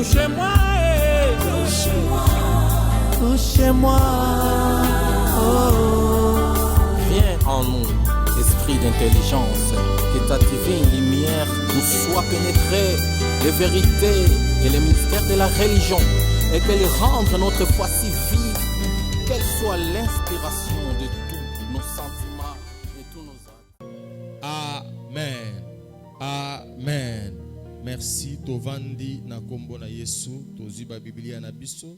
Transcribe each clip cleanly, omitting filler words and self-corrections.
touchez-moi, touchez-moi. Viens en nous, esprit d'intelligence, que ta divine lumière nous soit pénétrée, les vérités et les mystères de la religion, et qu'elle rende notre foi si vive, qu'elle soit l'inspiration de tous nos sentiments et tous nos actes. Amen. Amen. Merci tovandi na kombo na Yesu, toziba Biblia na biso.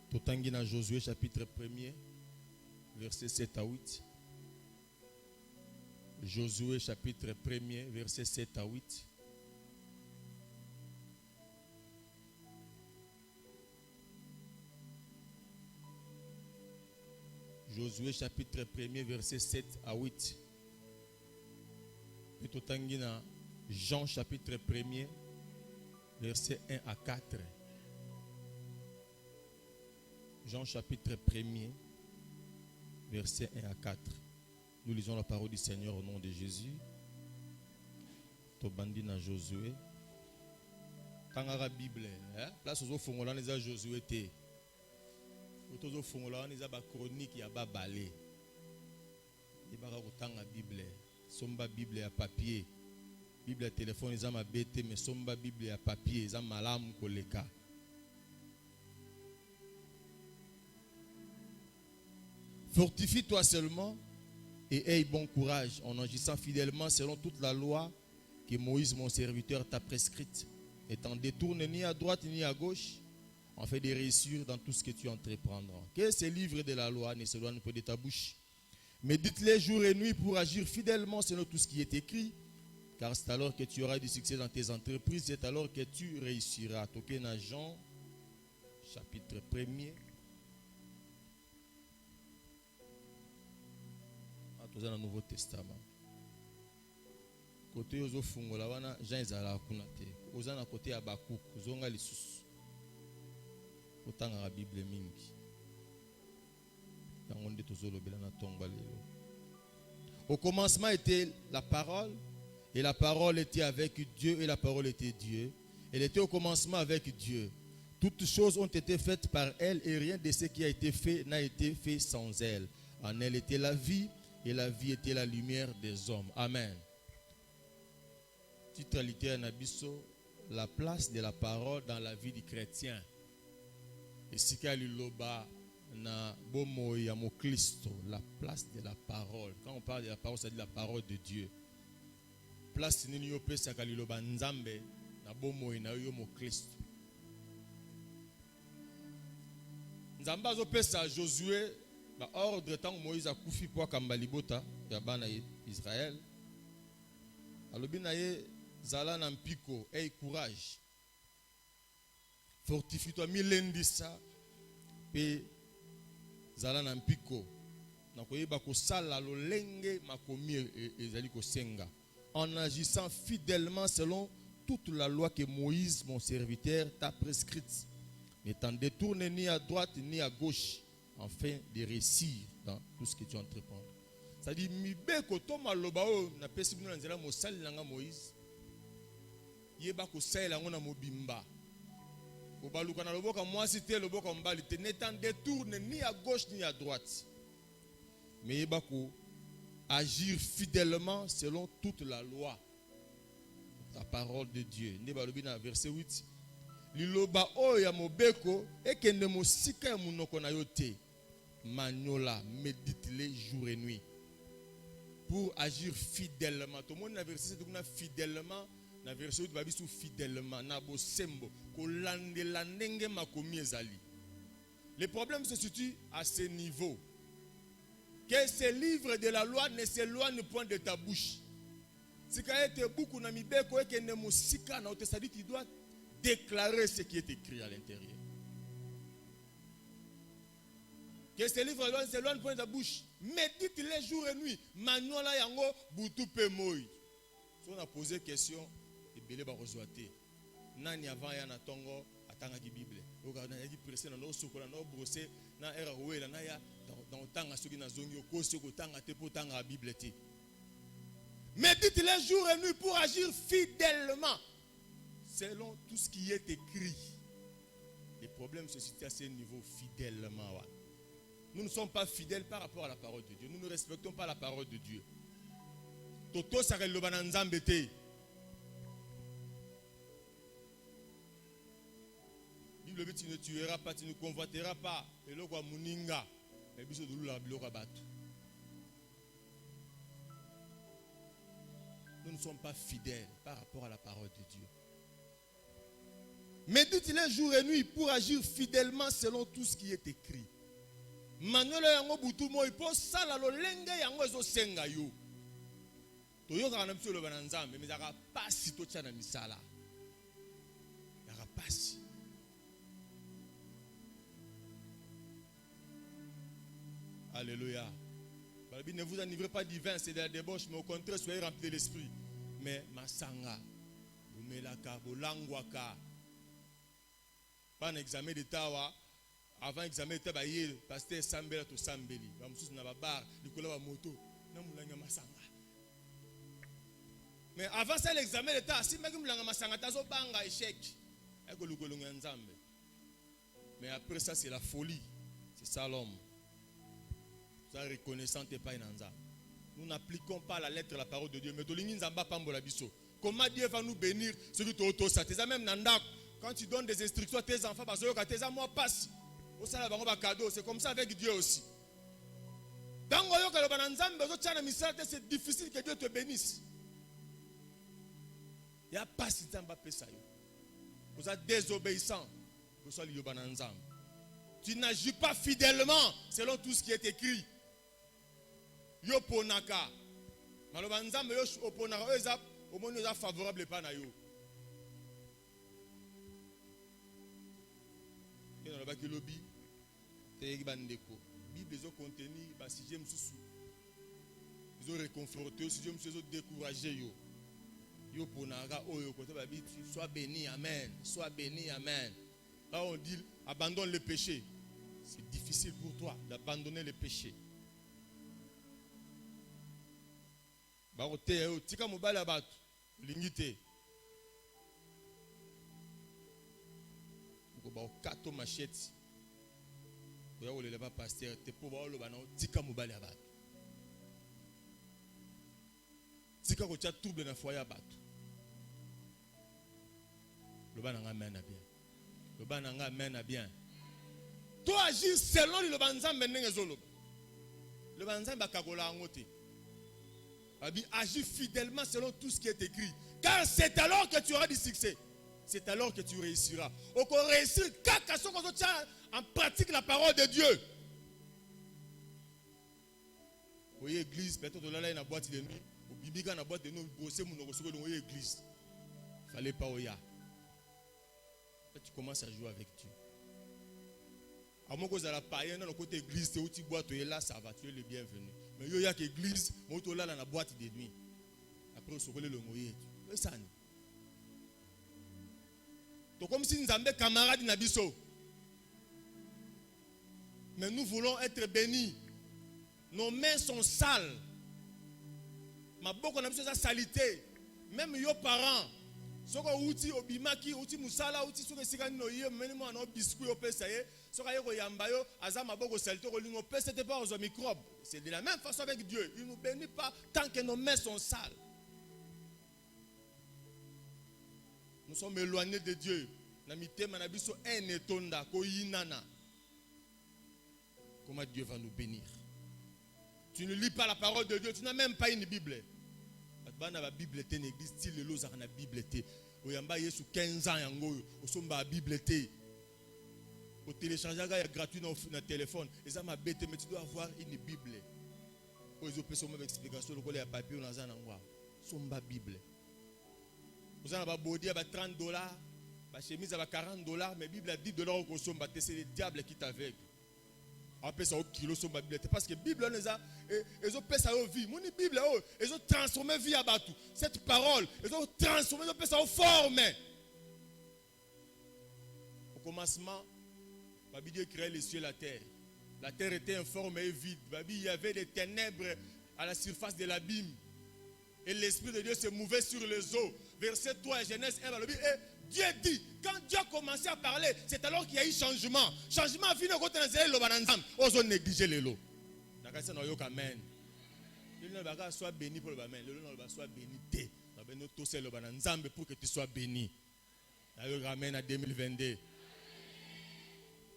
Totangi na Josué chapitre 1er, verset 7 à 8. Josué chapitre 1er, verset 7 à 8. Josué chapitre 1er, verset 7 à 8. Et totangi na Jean chapitre 1er, verset 1 à 4. Jean chapitre 1er, verset 1 à 4. Nous lisons la parole du Seigneur au nom de Jésus. Tobandi na Josué. Tangara Bible, place aux fongola neza Josué te. Otozo fongola neza ba chronique ya ba balé. Ibara kutanga Bible. Somba Bible ya papier. Bible ya téléphone neza ma bete mais somba Bible ya papier neza malamu koleka. Fortifie-toi seulement et aie bon courage en agissant fidèlement selon toute la loi que Moïse, mon serviteur, t'a prescrite. Et t'en détourne ni à droite ni à gauche, en fait de réussir dans tout ce que tu entreprendras. Que ces livres de la loi ne s'éloignent pas de ta bouche. Médite-les jour et nuit pour agir fidèlement selon tout ce qui est écrit. Car c'est alors que tu auras du succès dans tes entreprises, c'est alors que tu réussiras. Tokena Jean, chapitre 1er. Dans le Nouveau Testament. Côté ozo fungola wana Jean ezala kuna te. Oza na côté Habakkuk, zonga lisusu. Otanga la Bible mingi. Yangonde tozolobela na tonga lelo. Au commencement était la parole, et la parole était avec Dieu, et la parole était Dieu. Elle était au commencement avec Dieu. Toutes choses ont été faites par elle, et rien de ce qui a été fait n'a été fait sans elle. En elle était la vie, et la vie était la lumière des hommes. Amen. Titre littéraire Nabiso, la place de la parole dans la vie du chrétien. Et si Liloba na bomo ya mo Christo, la place de la parole. Quand on parle de la parole, ça dit la parole de Dieu. Place nini yo pesa Liloba nzambe na bomo na yo mo Christo. Nzamba zo pesa Josué ordre tant Moïse a koufi pour kambalibota ya bana Israël. Alobi na ye zala na mpiko, aie courage. Fortifie-toi milendisa pe zala na mpiko. Na koyeba ko sala lolenge makomi ezali ko senga. En agissant fidèlement selon toute la loi que Moïse mon serviteur t'a prescrite. Ne t'en détourne ni à droite ni à gauche, afin de réussir dans tout ce que tu entreprends. C'est-à-dire, mibeko to maloba o na pesi bino nzela mosali nanga Moïse. Yeba ko sala ngona mobimba. Obaluka na loboka mwasi te loboka mbali te, ne t'en détourne ni à gauche ni à droite. Mais yeba ko agir fidèlement selon toute la loi. La parole de Dieu. Ne balobi na verset 8. Liloba o ya mobeko ekende mosika ya munoko na yo te. Magnola, médite-les jour et nuit pour agir fidèlement. Tout le monde a versé fidèlement, na verset de babisu fidèlement, na bosembo, ko lande landenge makomi ezali. Le problème se situe à ce niveau. Que ces livres de la loi ne s'éloignent point de ta bouche. Si quand tu beaucoup na mibeko et que ne musika na otesadi, tu dois déclarer ce qui est écrit à l'intérieur. Que ces livres ne s'éloignent point de ta bouche. Médite les jours et nuits. Manola yango butu pe moi. Si on a posé question, et belé ba rezoate. Nani avant ya na tongo tanga ki Bible. Oka na yaki pressé na no sokola na brosser na era wela na ya dans tanga soki na zongi okosi ko tanga te po tanga la Bible te. Médite-les jour et nuit pour agir fidèlement selon tout ce qui est écrit. Les problèmes se situent à ce niveau fidèlement. Ouais. Nous ne sommes pas fidèles par rapport à la parole de Dieu. Nous ne respectons pas la parole de Dieu. Toto sarel lobana nzambe te. Bible dit tu ne tueras pas, tu ne convoiteras pas. Et le quoi muninga. Et biso de lula biloko batu. Nous ne sommes pas fidèles par rapport à la parole de Dieu. Médite-les jour et nuit pour agir fidèlement selon tout ce qui est écrit. Manuel yango butu mo ipo sala lo lenge yango ezo senga yo. Toyoka na biso lo bananzambe mais zaka pasi to tshana misala. Yaka pasi. Alléluia. Ne vous enivrez pas du vin, c'est de la débauche, mais au contraire, soyez remplis de l'esprit. Mais masanga, bumelaka, bolangwaka. Pas un examen d'état, avant l'examen d'état, pasteur Sambela to Sambeli. Bamsous na babar, Nicolas wa moto, na mulanga masanga. Mais avant ça l'examen d'état, si maki mulanga masanga tazo banga échec. Eko lukolonga nzambe. Mais après ça c'est la folie. C'est ça l'homme. Ça reconnaissant et pas inanza. Nous n'appliquons pas la lettre, la parole de Dieu. Mais tolingi nzamba pambola biso. Comment Dieu va nous bénir ceux qui t'auto ça. Tes même nanda. Quand tu donnes des instructions à tes enfants, parce que tes amours passent. Au salaire bango cadeau. C'est comme ça avec Dieu aussi. Dans le bananzambe, c'est difficile que Dieu te bénisse. Il n'y a pas si nzamba pesa yo. Vous êtes désobéissant. Vous soyez le bananzambe. Tu n'agis pas fidèlement selon tout ce qui est écrit. Yo ponaka. Malobanzambe yo oponaka eza omoni eza favorable pa na yo. Kena na baki lobi te bandeko. Bible ezo contenir ba sujet msusu. Ezo réconforter, sujet msusu ezo décourager yo. Yo ponaka oyo kote ba bi sois béni, amen. Sois béni, amen. Là on dit abandonne le péché. C'est difficile pour toi d'abandonner le péché. Barote tika mobali abatu lingite. Ko ba kato machette. Oya ole ba pasteur te po ba lo bana tika mobali abatu. Tika ko tia trouble na foyer abatu. Le bana nga mena bien. Le bana nga mena bien. Toi agis selon le banzambe ndengezolo. Le banzambe akakola ngote. Agis fidèlement selon tout ce qui est écrit. Car c'est alors que tu auras du succès. C'est alors que tu réussiras. Au qu'on réussit, en pratique la parole de Dieu. Vous voyez l'église, peut-être là, il y a une boîte de nuit. Au bibi, dans la boîte de nuit, vous voyez l'église. Il ne fallait pas oya. Tu commences à jouer avec Dieu. À mon côté, la païenne, dans le côté église, où tu bois, tu es là, ça va, tu es le bienvenu. Mais il y a l'église, tu es là dans la boîte de nuit. Après, tu es le moyen. C'est ça. C'est comme si nous étions camarades Nabiso. Mais nous voulons être bénis. Nos mains sont sales. Ma boque, on a besoin de salité. Même nos parents. Soko uti obimaki uti musala uti soke sikani no ye menimo ana biscuit opesa ye soka yeko yamba yo azama boko salite ko lingo pesa te pas aux microbes. C'est de la même façon avec Dieu. Il ne nous bénit pas tant que nos mains sont sales. Nous sommes éloignés de Dieu. Namite manabiso en etonda ko yinana. Comment Dieu va nous bénir? Tu ne lis pas la parole de Dieu, tu n'as même pas une Bible. La Bible est une église, style le loza na Bible té. Oyamba yesu 15 ans yango, osomba Bible té. Au télécharger gratuit dans le téléphone. Et ça m'a bête, mais tu dois avoir une Bible. Aux opérations avec explication, le coller à papier on a ça n'engwa. Somba Bible. Vous avez un body à $30, ma chemise à $40, mais Bible à $10 au somba. C'est le diable qui t'aveugle. Après ça au kilo sur ma Bible parce que Bible les a ils ont passé à vie mon Bible ils ont transformé vie à batou cette parole ils ont transformé ils ont passé en forme commencement, Dieu créait les cieux et la terre. La terre était informe et vide. Il y avait des ténèbres à la surface de l'abîme. Et l'Esprit de Dieu se mouvait sur les eaux. Verset 3, Genèse 1, et Dieu dit, quand Dieu a commencé à parler, c'est alors qu'il y a eu changement. Changement a fini quand on a négligé les lots. Amen. Le soit béni pour le amen. Le soit béni pour que tu sois béni. Amen à 2022.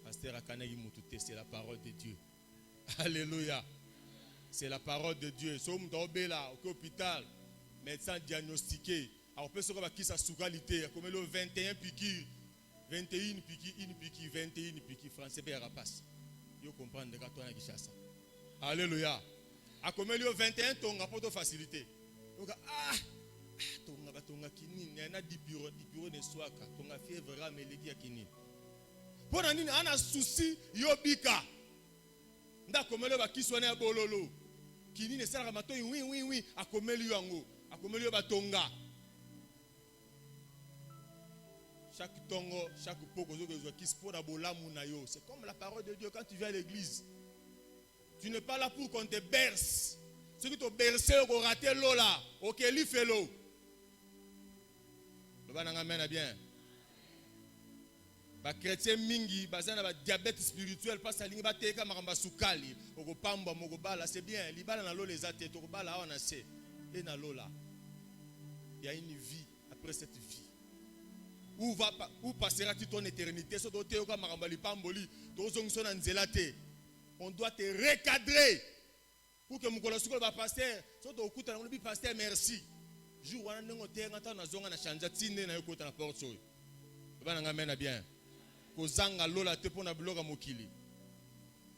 Pasteur Akanegi Moutouté, c'est la parole de Dieu. Alléluia. C'est la parole de Dieu. Somme tombé là, au hôpital, médecin diagnostiqué. Alors, peut-se voir qui sa sougalité, comme le 21 piqûres, 21 piqûres, 1 piqûre, 21 piqûres, français, bien rapace. Vous comprenez quand on a dit ça. Alléluia. A comme le 21 tonga pour te faciliter. Donc, tonga kini, il y en a 10 bureaux de soie, tonga fièvre, mais les gars kini. Pour un souci, yobika. Nda komelo ba kisone ya bololo. Kini ne sala mato oui akomeli yango. Akomeli batonga. Chaque tongo, chaque poko qui se pour abolamu na yo. C'est comme la parole de Dieu quand tu viens à l'église. Tu n'es pas là pour qu'on te berce. Ceux qui t'ont bercé au raté l'eau là, OK, lui fait l'eau. Le bananga mène bien. Les chrétiens mingi bazana ba diabète spirituel parce que linga teka maramba sukali okopamba mokobala c'est bien libala na lo les até tokobala on a c'est et na lo là il y a une vie après cette vie où passera-t-il ton éternité so doté oka maramba lipamboli tozongso na nzela te on doit te recadrer pour que mokolo sukolo ba pasteur so to okuta na bi pasteur merci jour wana ndenge tenga ta na zonga na chanja tinde na yokota na porte so bana ngamena bien.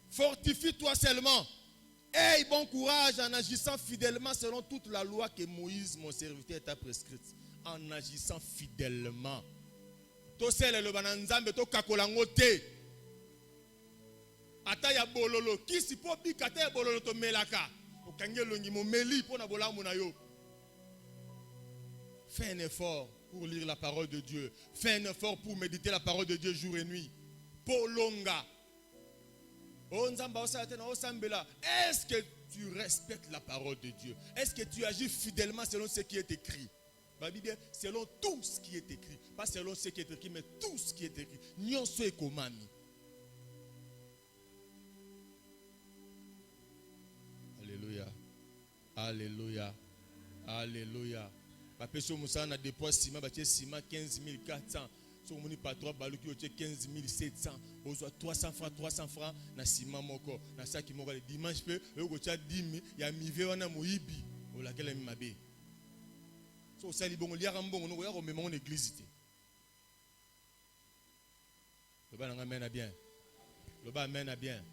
Fortifie-toi seulement. Aie bon courage en agissant fidèlement selon toute la loi que Moïse, mon serviteur, t'a prescrite. En agissant fidèlement. To sele le bananzambe to kakolangote. Ata ya bololo kisi po bikata ya bololo to melaka. Okangelo ngimo meli po na bolamu na yo. Fais un effort pour lire la parole de Dieu. Fais un effort pour méditer la parole de Dieu jour et nuit. Polonga. Est-ce que tu respectes la parole de Dieu? Est-ce que tu agis fidèlement selon ce qui est écrit? Selon tout ce qui est écrit. Pas selon ce qui est écrit, mais tout ce qui est écrit. Nyonso ekomami. Alléluia. Alléluia. Alléluia. Bapeso Moussa na dépôt ciment, bâti ciment 15 400. Sur mon patron baluki otie 15 700. Ozo 300 francs na ciment moko. Na saki moko le dimanche pe oko tia 10 000 ya mive wana moyibi. O laquelle mi mabe. So sali bongo liara mbongo no ya ko mema en église té. Le ba nga mena bien. Le ba mena bien.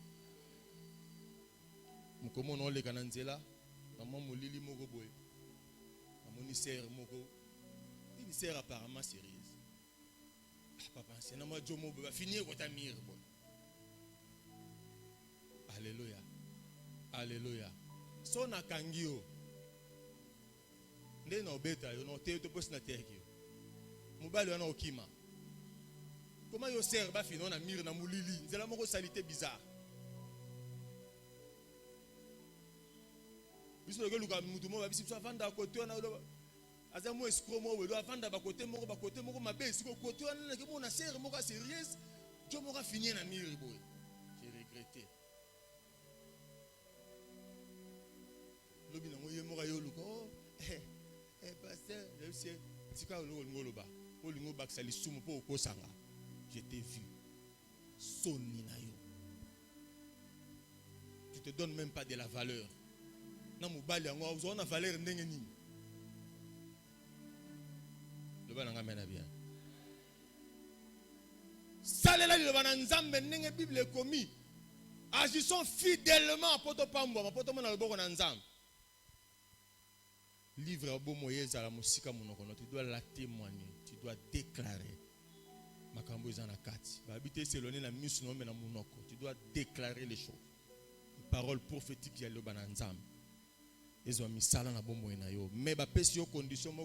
Mukomo no le kananzela. Maman molili moko boy. Ministère moko ministère apparemment sérieuse. Papa c'est na moi jomo va finir ko tamir boy. Alléluia. Alléluia. So na kangio nde no beta yo no te to pos na terre. Mobali wana okima. Comment yo sert ba finir na mir na mulili nzela moko salité bizarre. Biso le luka mutu mo ba bisi so vanda côté na azamo escroc mo we do vanda ba côté moko mabe siko côté na ke mo na serre moko sérieuse jo moko finir na mur boy. J'ai regretté. Lobi na moye moko yo luko pasteur je sais tika lo ngoloba o lingo ba sali sumu po ko sanga. Je t'ai vu. Soni na yo. Tu te donnes même pas de la valeur. Na mobali yango on a valeur ndenge nini. Le bana ngamena bien. Salela le bana nzambe ndenge Bible commis. Agissons fidèlement poto pambo poto mona loboko na nzambe. Livre abo moyeza la musika monoko tu dois la témoigner, tu dois déclarer. Makambo ezana kati. Ba habiter selone na misu no me na monoko, tu dois déclarer les choses. Les paroles prophétiques ya le bana nzambe. Mais condition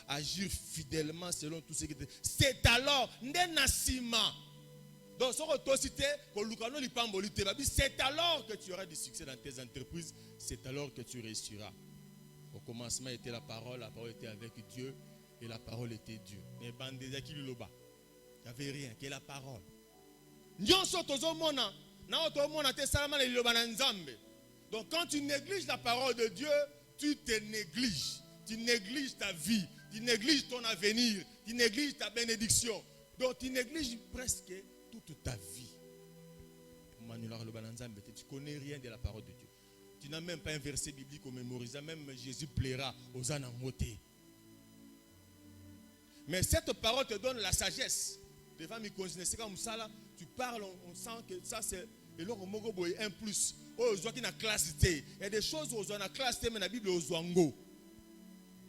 agir fidèlement selon tout ce qui est. C'est alors Nenasima Donc, c'est alors que tu auras du succès dans tes entreprises. C'est alors que tu réussiras. Au commencement était la parole était avec Dieu et la parole était Dieu. Mais il n'y avait rien, que la parole. Donc quand tu négliges la parole de Dieu, tu te négliges. Tu négliges ta vie, tu négliges ton avenir, tu négliges ta bénédiction. Donc tu négliges presque toute ta vie. Tu ne connais rien de la parole de Dieu. Tu n'as même pas un verset biblique au mémorisé. Même Jésus plaira aux anamotés. Mais cette parole te donne la sagesse. Les femmes, c'est comme ça, là, tu parles, on sent que ça c'est un plus. Il y a des choses où on a classe, mais la Bible est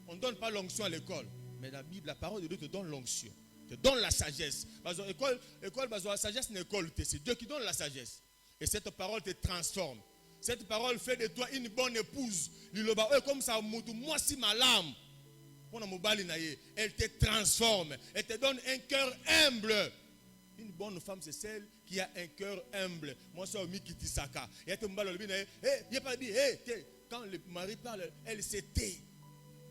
on ne donne pas l'onction à l'école. Mais la Bible, la parole de Dieu te donne l'onction. Te donne la sagesse. L'école, la sagesse n'est école. C'est Dieu qui donne la sagesse. Et cette parole te transforme. Cette parole fait de toi une bonne épouse. Comme ça, moi si ma lame. Elle te transforme. Elle te donne un cœur humble. Une bonne femme, c'est celle qui a un cœur humble. Moi, c'est Miki Tisaka. Quand le mari parle, elle se tait.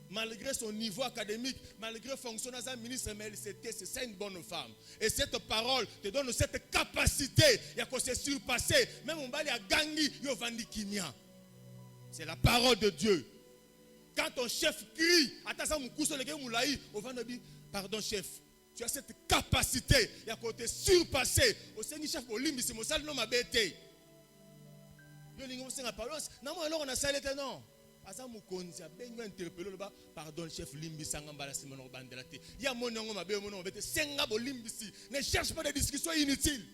Malgré son niveau académique, malgré fonctionner as un ministre, mais elle se tait. C'est ça une bonne femme. Et cette parole te donne cette capacité. Il y a qu'on se surpasser. Même on va aller à Gangi, Yovandi Kimia. C'est la parole de Dieu. Quand ton chef crie, pardon chef, tu as cette capacité, il y a qu'on te surpasser. Au Seigneur chef, au limbe, c'est mon sale nom à bêter. Alors on a ça non. Pardon chef limbi sangambala simono bandelate. Il y a mon nom à bémono bêter. Sengabo limbisi. Ne cherche pas de discussions inutiles.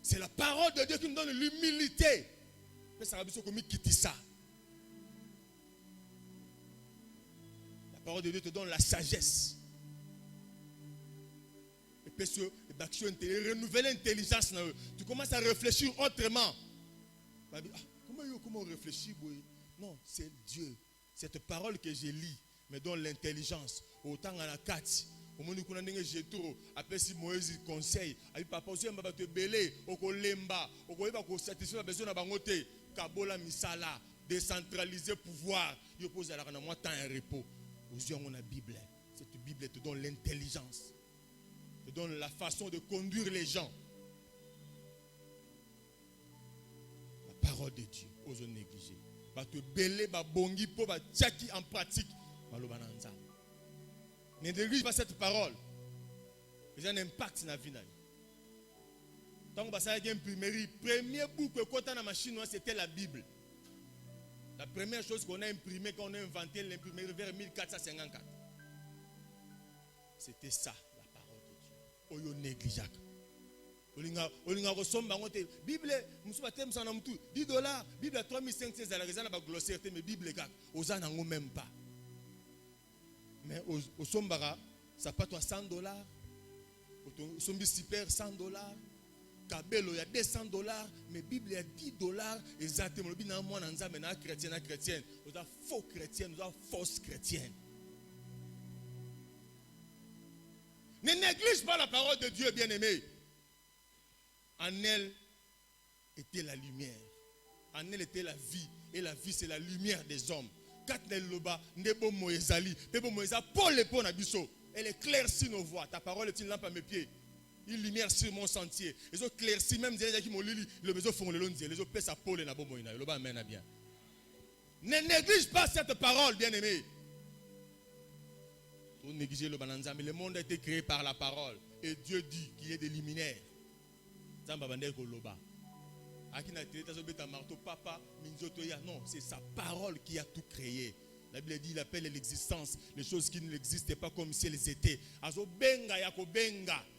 C'est la parole de Dieu qui nous donne l'humilité. Mais ça va bien comme quitter ça. La parole de Dieu te donne la sagesse. Et puis renouveler l'intelligence. Tu commences à réfléchir autrement. Comment on réfléchit? Non, c'est Dieu. Cette parole que je lis me donne l'intelligence. Autant à la carte. Au moment où on a j'ai trop. Après si Moïse conseille, avec papa aussi on va te belé, au kolemba, au kolemba ko satisfaire besoin na bangote, kabola misala, décentraliser pouvoir. Il pose à la moi temps un repos. Aux yeux on a Bible. Cette Bible te donne l'intelligence. Te donne la façon de conduire les gens. La parole de Dieu, aux négligés. Va te belé, va bongi po, va tchaki en pratique. Malobananza. Ne néglige pas cette parole. Il y a un impact dans la vie. Tant que vous avez une imprimerie, le premier bout que quand on a la machine, c'était la Bible. La première chose qu'on a imprimée, quand on a inventé l'imprimerie vers 1454. C'était ça, la parole de Dieu. Oyo négligeable. Olinga resomba ngote Bible musuba tem sana mtu $10 Bible à 3500 za la raison na ba glossaire mais Bible kaka ozana ngo même pas. Mais au sombara, ça pas toi $100. Au sombi super $100. Kabelo il y a $200. Mais Bible il y a $10. Exactement. Le bina moi nanza mena chrétien na chrétienne. Nous avons faux chrétiens, nous avons fausses chrétiennes. Ne néglige pas la parole de Dieu, bien-aimé. En elle était la lumière. En elle était la vie. Et la vie c'est la lumière des hommes. Elle éclaircit nos voies. Ta parole est une lampe à mes pieds. Une lumière sur mon sentier. Les autres éclaircit même des qui m'ont lu. Les autres font le long. Les autres pèsent à Paul et na bomoina. Le bas amène bien. Ne néglige pas cette parole, bien-aimé. Pour négliger le bananza, mais le monde a été créé par la parole. Et Dieu dit qu'il y ait des luminaires. Non, c'est sa parole qui a tout créé. La Bible dit, il appelle l'existence les choses qui n'existaient pas comme si elles étaient.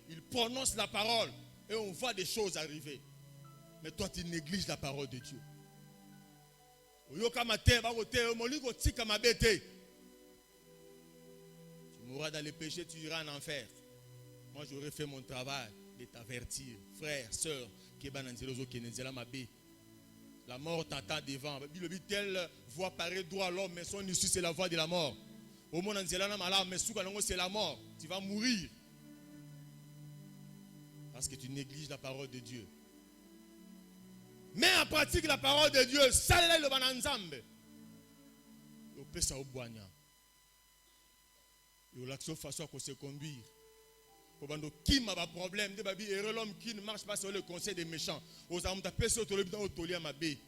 Il prononce la parole et on voit des choses arriver. Mais toi, tu négliges la parole de Dieu. Tu mourras dans les péchés, tu iras en enfer. Moi, j'aurais fait mon travail de t'avertir, frère, soeur, la mort t'attend devant. Telle voix paraît droit à l'homme, mais son issue c'est la voix de la mort. Au monde c'est la mort. Tu vas mourir. Parce que tu négliges la parole de Dieu. Mets en pratique la parole de Dieu. Salé le bananzambe. Au pesa au boigna. Et au l'action façon qu'on se conduire. Au bando qui m'a pas problème. De babi et l'homme qui ne marche pas sur le conseil des méchants. Aux âmes tapé sur le bidon au tolia ma bé.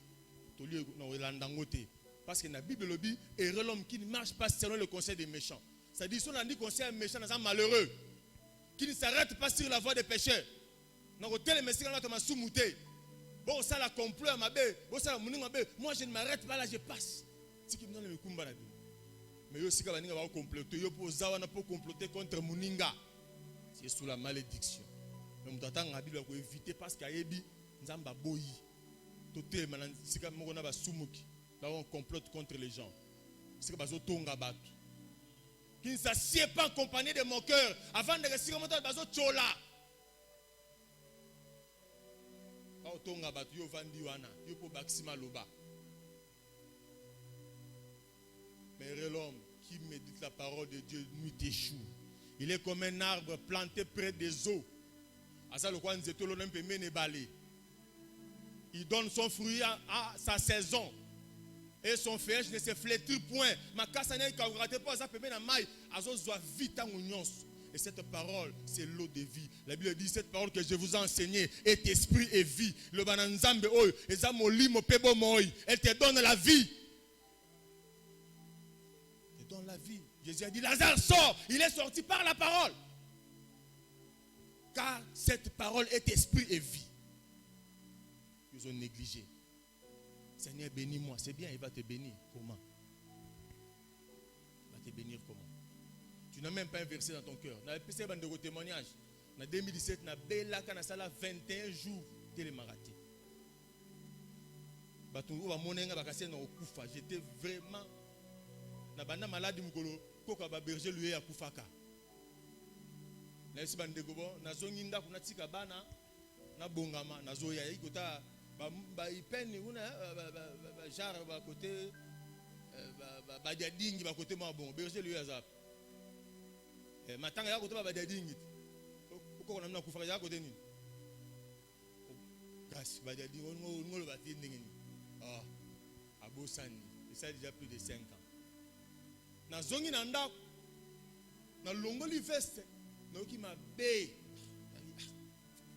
Tolia non landangote. Parce que dans la Bible le dit et l'homme qui ne marche pas selon le conseil des méchants. Ça dit si on a dit conseil des méchants, c'est un malheureux qui ne s'arrête pas sur la voie des pécheurs. Dans l'hôtel messieurs on a Thomas soumouté. Bon ça la complot à ma bé. Bon ça la mouning ma bé. Moi je ne m'arrête pas là, je passe. C'est qui me donne le kumba la Bible. Mais yo si kabaninga va comploter yo pour zawana pour comploter contre Muninga. C'est sous la malédiction. Mais on t'attend la Bible pour éviter parce qu'il y a ebi nzamba boyi. Toté manan si ka moko na ba sumuki. Là on complote contre les gens. C'est que bazo tonga batu. Qui ne s'assied pas en compagnie de mon cœur avant de rester comme bazo chola. Ba tonga batu yo vandi wana, yo po baksima loba. Mais l'homme qui médite la parole de Dieu nuit et jour. Il est comme un arbre planté près des eaux. Il donne son fruit à sa saison. Et son feuillage ne se flétrit point. Et cette parole, c'est l'eau de vie. La Bible dit, cette parole que je vous ai enseignée est esprit et vie. Le bananzambe oy, elle te donne la vie. Dans la vie, Jésus a dit Lazare sort, il est sorti par la parole. Car cette parole est esprit et vie. Ils ont négligé. Seigneur, bénis-moi. C'est bien, il va te bénir. Comment? Il va te bénir comment? Tu n'as même pas un verset dans ton cœur. Dans le témoignage, en 2017, on a 21 jours télémaraté. J'étais vraiment. Na banda malade mukolo koka ba berger lui ya kufaka na esi bande gobo na zonginda kuna tika bana na bongama na zoya ikota ba ipeni una ba jar ba côté ba dadingi ba côté ma bon berger lui ya zap matanga ya côté ba dadingi ko na kufaka ya côté ni gas ba dadingi ngolo ba tindingi abosani et ça déjà plus de 5 ans. Na zongi na ndako na longoli veste na oki mabe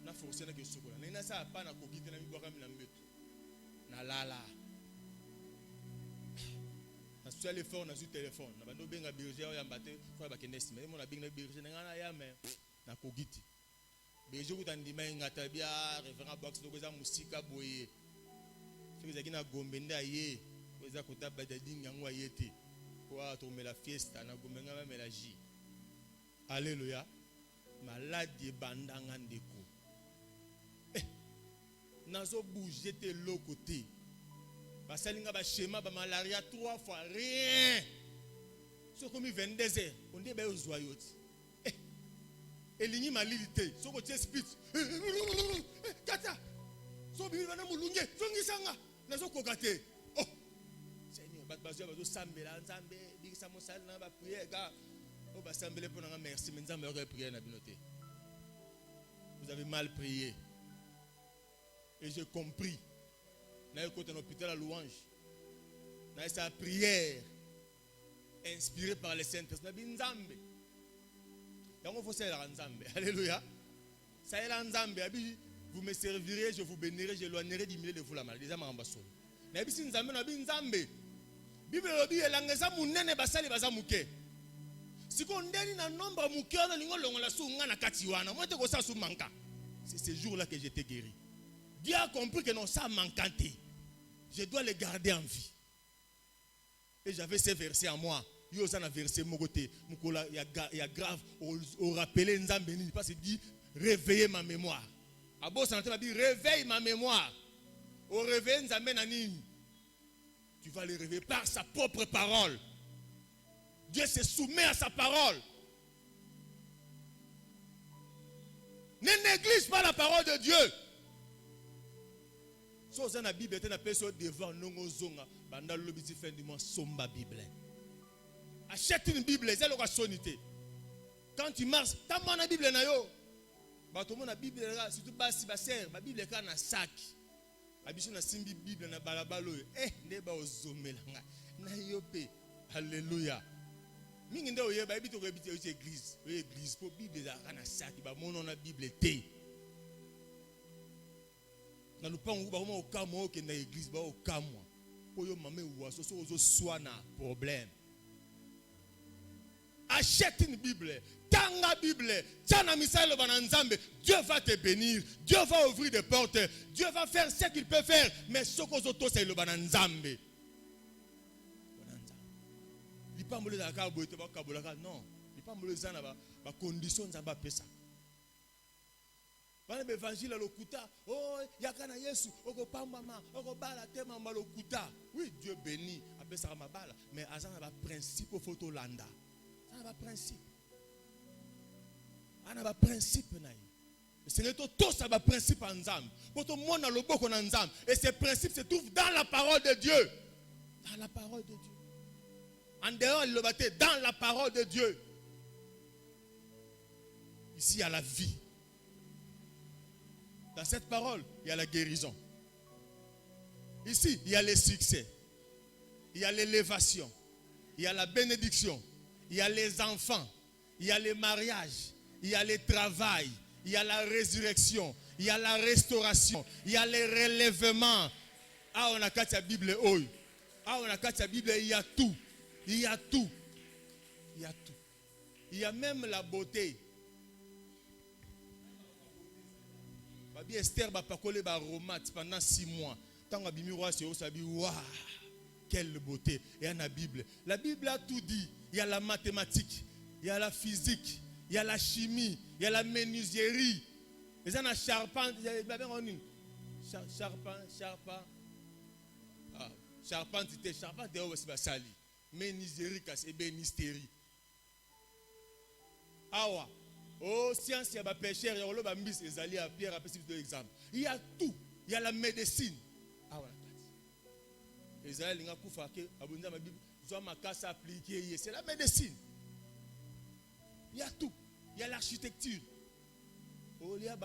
na forcer na ke sokola na sa pa na kokite na mibwaka na mbeto na lala na sur le phone na sur téléphone na bando benga berger ya mbate fa ba kenesi mais mon na benga berger na ngana ya mais na kokiti berger kutandima ngata bia référent box do koza musika boye so ezaki na gombe nda ye koza kotaba dadinga ngwa yete. Tu mets la fiesta, na gomenga même la J. Alléluia. Maladie bandanga ndeko. Nazo bouger de l'autre côté. Basalinga ba schéma ba malaria 3 fois rien. So comme 22 heures, on dit ba ozoyoti. Elingi malilité, so ko spit. Kata. So bi bana mulunge, zongisanga. Nazo kokate. Merci, vous avez mal prié. Et j'ai compris. Dans un hôpital à louange, dans sa prière inspirée par les saints. Alléluia. Vous me servirez, je vous bénirai, j'éloignerai du milieu de vous la maladie. Bible lobi elangeza munene basali baza muke. Siko ndeni na nombre muke na lingo longola su nga na kati wana. Moi te ko sa su manka. C'est ce jour-là que j'étais guéri. Dieu a compris que non ça manquanté. Je dois le garder en vie. Et j'avais ces versets en moi. Yo ça na verset mon côté. Mukola ya grave au rappeler nzambe ni parce qu'il dit réveiller ma mémoire. Abo ça na dit réveille ma mémoire. Au réveil nzambe na nini? Tu vas le réveiller par sa propre parole. Dieu se soumet à sa parole. Ne néglige pas la parole de Dieu. Si vous avez la Bible, vous avez devant nous, pendant le fin du mois, somba Bible. Achète une Bible, c'est la sonité. Quand tu marches, tu as la Bible. Bato mona Bible surtout basi baser, ba Bible ka na sac. Abiso na simbi Bible na balabalo. Nde ba ozomelanga. Na yope. Alléluia. Mingi nde oyeba ebito ko ebito église. Église po Bible za na sac ba mono na Bible te. Na lupango ba mo okamo ke na église ba okamo. Po yo mame wa so ozo swana problème. Achète une Bible. Tanga Bible, Dieu va te bénir, Dieu va ouvrir des portes, Dieu va faire ce qu'il peut faire, mais ce qu'on auto c'est le bananzambe. Il pas me le non, il pas me le zana ba condition zamba pesa. Bana l'évangile à l'okuta, oh yakana Yesu, oko pambama, oko bala tema malokuta. Oui, Dieu bénit, apesa ma bala, mais azana ba principe au photo landa. Ça va principe. On a un principe. C'est le tout ça va principe en Zam. Pour tout le monde a le beau qu'on a en Zam. Et ces principes se trouvent dans la parole de Dieu. Dans la parole de Dieu. En dehors, il le battait dans la parole de Dieu. Ici, il y a la vie. Dans cette parole, il y a la guérison. Ici, il y a le succès. Il y a l'élévation. Il y a la bénédiction. Il y a les enfants. Il y a les mariages. Il y a le travail, il y a la résurrection, il y a la restauration, il y a les relèvements. Ah, on a qu'à la Bible, ah, on a qu'à la Bible, il y a tout. Il y a tout. Il y a tout. Il y a même la beauté. Babi Esther va pas coller aromate pendant 6 mois. Tant que Bimi roi c'est ça dit waouh, quelle beauté. Et il y a la Bible. La Bible a tout dit. Il y a la mathématique, il y a la physique. Il y a la chimie, il y a la menuiserie. Il y a la charpente. Charpente, charpente, c'est menuiserie, c'est bénisterie. Awa. Oh, science, il y a des pêcheurs, il y a des mis, ils allaient à Pierre, après c'est l'examen. Il y a tout. Il y a la médecine. Awa. Israël, il y a tout fait. Abonda ma Bible, ils ont ma casse appliquée. C'est la médecine. Il y a tout. Il y a l'architecture. Il y a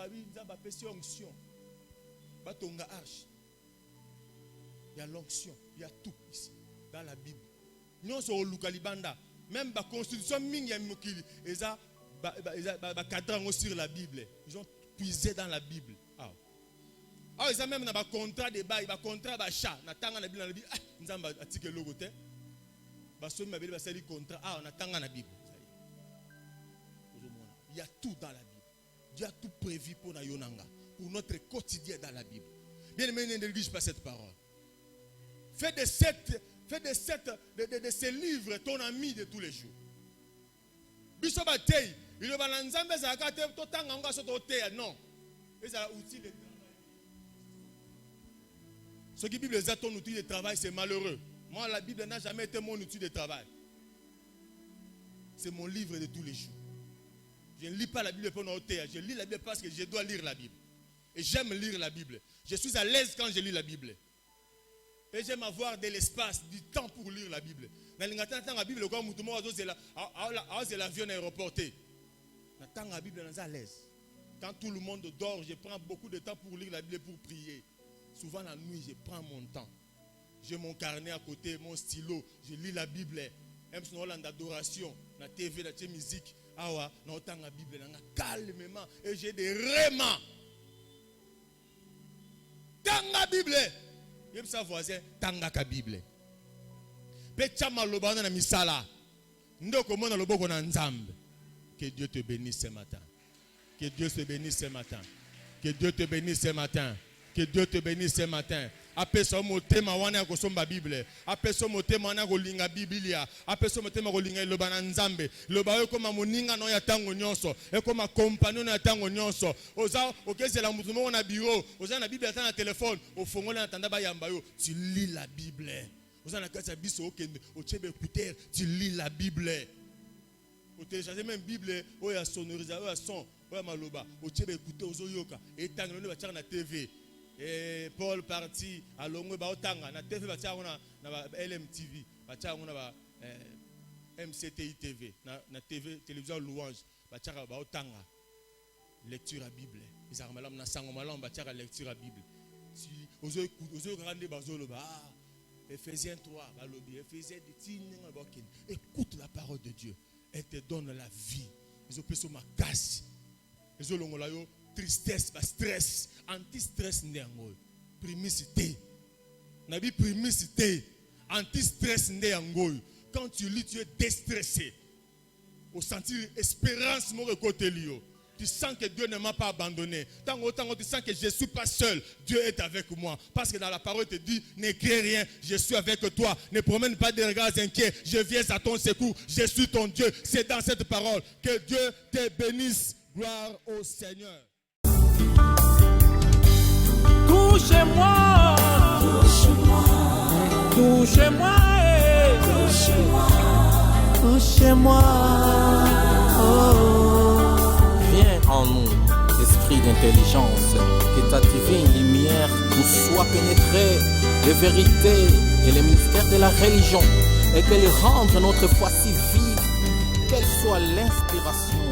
l'onction. Il y a l'onction. Il y a tout ici. Dans la Bible. Nous sommes au Lukalibanda. Même la constitution, ils ont sur la Bible. Ils ont puisé dans la Bible. Ah, ils ont même un contrat de bail, un contrat d'achat. Ils ont la Bible. Ils ont un ticket logo. Ils ont un contrat. Ah, on attend la Bible. Il y a tout dans la Bible. Dieu a tout prévu pour pour notre quotidien dans la Bible. Bien aimé, ne néglige pas cette parole. Fais de ces livres ton ami de tous les jours. Bisobatei, il va l'ensemble zakate to tanga nga so to te non. C'est un outil de travail. Ce qui Bible est ton outil de travail, c'est malheureux. Moi la Bible n'a jamais été mon outil de travail. C'est mon livre de tous les jours. Je ne lis pas la Bible pour noter. Je lis la Bible parce que je dois lire la Bible. Et j'aime lire la Bible. Je suis à l'aise quand je lis la Bible. Et j'aime avoir de l'espace, du temps pour lire la Bible. La Bible, c'est l'avion aéroporté. La Bible est à l'aise. Quand tout le monde dort, je prends beaucoup de temps pour lire la Bible et pour prier. Souvent la nuit, je prends mon temps. J'ai mon carnet à côté, mon stylo. Je lis la Bible. Même si on a d'adoration, la TV, la musique. Awa, na otanga Bible na calmement et j'ai des remans. Tanga Bible. Yem sa voisin tanga ka Bible. Pe chama lobana na misala. Ndoko mona loboko na nzambe. Que Dieu te bénisse ce matin. Que Dieu te bénisse ce matin. Que Dieu te bénisse ce matin. Que Dieu te bénisse ce matin. Apeso motema wana ko somba Bible. Apeso motema wana ko linga Biblia. Apeso motema ko linga lobana nzambe. Loba yo koma moninga no ya tango nyonso. E koma compagnon ya tango nyonso. Oza okezela mutu mo na bureau. Oza na Bible ata na téléphone. Ofongola na tanda ba yamba yo. Tu lis la Bible. Oza na kasa biso okende. Ochebe écouter. Tu lis la Bible. O télécharger même Bible. Oya sonorisation. Oya son. Oya maloba. Ochebe écouter ozo yoka. Et tango no ba tchaka na TV. Et Paul parti à Longwe Baotanga na TV batia na LMTV batia na MCTI TV na TV télévision Louange batia Baotanga lecture à Bible. Ils ont malam na sango malam batiaka lecture à Bible. Si ozo grande bazolo ba Ephésiens 3 balobi Ephésiens 10 écoute la parole de Dieu. Elle te donne la vie. Ils ont peso makasi. Ils ont longola yo tristesse, stress, anti-stress ndengo. Primicité. Nabi primicité, anti-stress ndengo. Quand tu lis, tu es déstressé. Au sentir espérance mon côté lio. Tu sens que Dieu ne m'a pas abandonné. Tant tu sens que je ne suis pas seul. Dieu est avec moi. Parce que dans la parole, il te dit, ne crains rien, je suis avec toi. Ne promène pas des regards inquiets. Je viens à ton secours. Je suis ton Dieu. C'est dans cette parole que Dieu te bénisse. Gloire au Seigneur. Touchez-moi. Touchez-moi. Touchez-moi. Touchez-moi. Touchez-moi. Oh. Viens en nous, esprit d'intelligence, que ta divine lumière nous soit pénétrée les vérités et les mystères de la religion, et qu'elle rende notre foi si vive, qu'elle soit l'inspiration